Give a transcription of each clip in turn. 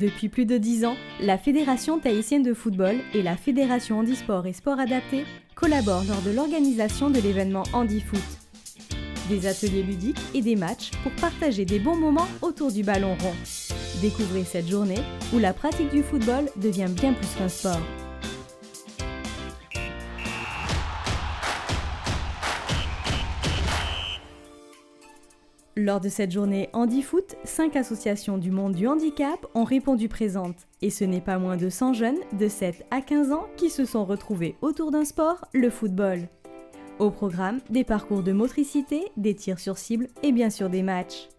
Depuis plus de 10 ans, la Fédération tahitienne de football et la Fédération handisport et sport adapté collaborent lors de l'organisation de l'événement HandiFoot. Des ateliers ludiques et des matchs pour partager des bons moments autour du ballon rond. Découvrez cette journée où la pratique du football devient bien plus qu'un sport. Lors de cette journée HandiFoot, 5 associations du monde du handicap ont répondu présentes. Et ce n'est pas moins de 100 jeunes de 7 à 15 ans qui se sont retrouvés autour d'un sport, le football. Au programme, des parcours de motricité, des tirs sur cible et bien sûr des matchs.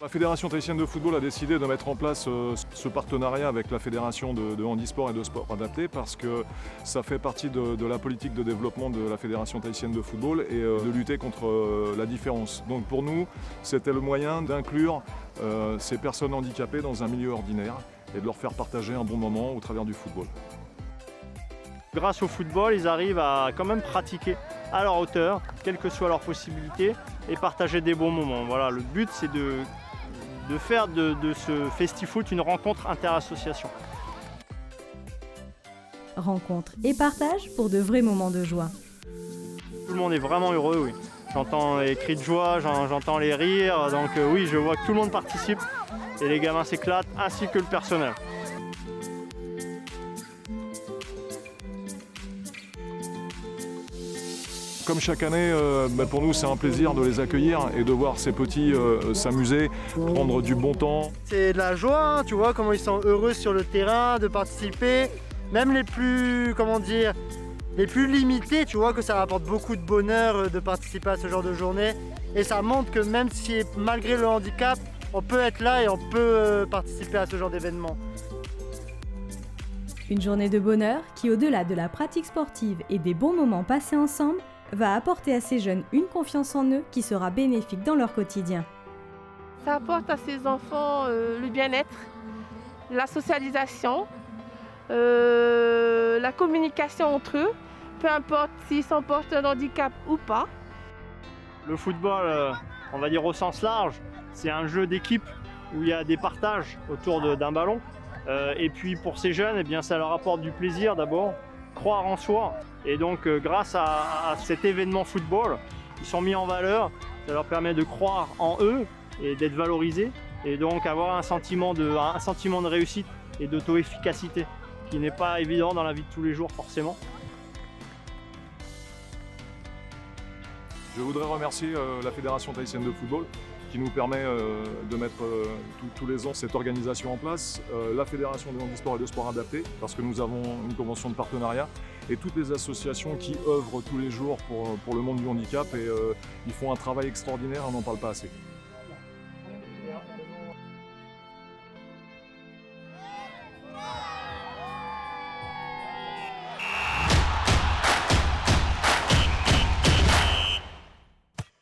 La Fédération tahitienne de football a décidé de mettre en place ce partenariat avec la Fédération de handisport et de sport adapté parce que ça fait partie de la politique de développement de la Fédération tahitienne de football et de lutter contre la différence. Donc pour nous, c'était le moyen d'inclure ces personnes handicapées dans un milieu ordinaire et de leur faire partager un bon moment au travers du football. Grâce au football, ils arrivent à quand même pratiquer à leur hauteur, quelles que soient leurs possibilités, et partager des bons moments. Voilà, le but c'est de faire de ce FestiFoot une rencontre interassociation. Rencontre et partage pour de vrais moments de joie. Tout le monde est vraiment heureux, oui. J'entends les cris de joie, j'entends les rires, donc oui, je vois que tout le monde participe et les gamins s'éclatent, ainsi que le personnel. Comme chaque année, pour nous c'est un plaisir de les accueillir et de voir ces petits s'amuser, prendre du bon temps. C'est de la joie, hein, tu vois comment ils sont heureux sur le terrain de participer. Même les plus, les plus limités, tu vois que ça apporte beaucoup de bonheur de participer à ce genre de journée. Et ça montre que même si malgré le handicap, on peut être là et on peut participer à ce genre d'événement. Une journée de bonheur qui, au-delà de la pratique sportive et des bons moments passés ensemble, va apporter à ces jeunes une confiance en eux qui sera bénéfique dans leur quotidien. Ça apporte à ces enfants le bien-être, la socialisation, la communication entre eux, peu importe s'ils sont porteurs de handicap ou pas. Le football, on va dire au sens large, c'est un jeu d'équipe où il y a des partages autour d'un ballon. Et puis pour ces jeunes, eh bien, ça leur apporte du plaisir d'abord, croire en soi. Et donc grâce à cet événement football, ils sont mis en valeur, ça leur permet de croire en eux et d'être valorisés et donc avoir un sentiment de réussite et d'auto-efficacité qui n'est pas évident dans la vie de tous les jours forcément. Je voudrais remercier la Fédération tahitienne de football qui nous permet de mettre tous les ans cette organisation en place, la Fédération de handisport et de sport adapté, parce que nous avons une convention de partenariat, et toutes les associations qui œuvrent tous les jours pour le monde du handicap, et ils font un travail extraordinaire, on n'en parle pas assez.